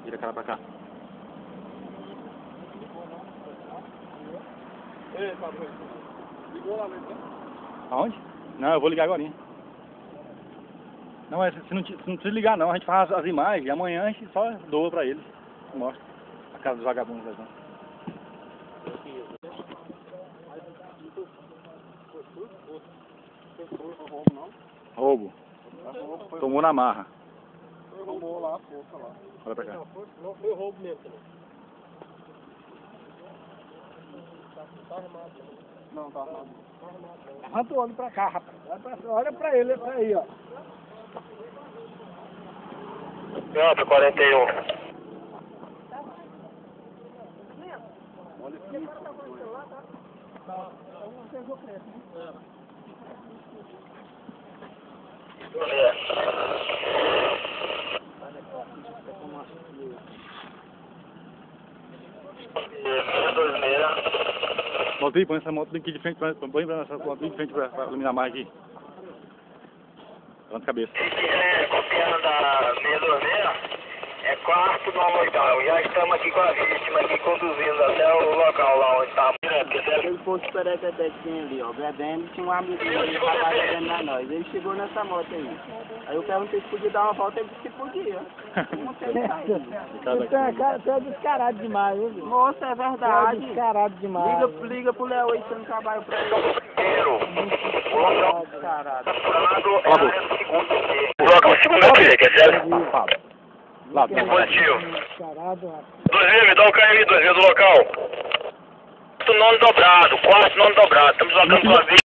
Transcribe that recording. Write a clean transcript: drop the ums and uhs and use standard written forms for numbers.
Vira a cara pra cá. Ei, Fábio, ligou lá mesmo, né? Aonde? Não, eu vou ligar agora. Não, mas se não precisa ligar não, a gente faz as imagens e amanhã a gente só doa pra eles. Mostra a casa dos vagabundos lá. Roubo. Tomou na marra. Roubou lá a força lá. Olha pra cá. Não foi roubo mesmo. Tá armado. Não, tá armado. Levanta o olho pra cá, rapaz. Olha pra ele, tá aí, ó. Campo 41. Olha aqui. Volta aí, põe essa moto aqui de frente, põe essa moto de frente pra iluminar mais aqui. Levanta a cabeça. Copiando da 626, é quarto no local. Já estamos aqui com a vítima, aqui conduzindo até o local lá onde está. Ele fosse perequeté que tem ali, ó, bebendo, tinha um amigo dele que estava bebendo na nós. Ele chegou nessa moto aí. Aí eu perguntei se podia dar uma volta, ele disse que podia. Não tem Você é descarado demais, viu? Moça, é Você é verdade. descarado demais. Liga pro Léo aí, você não trabalha pra ele. O local Descarado. é a área do segundo C. O local segundo é o quê? Fala. Lá, Positivo. Descarado, rapaz. 2 me dá o KM 2 do local. Quarto nono dobrado, estamos locando sua vítima.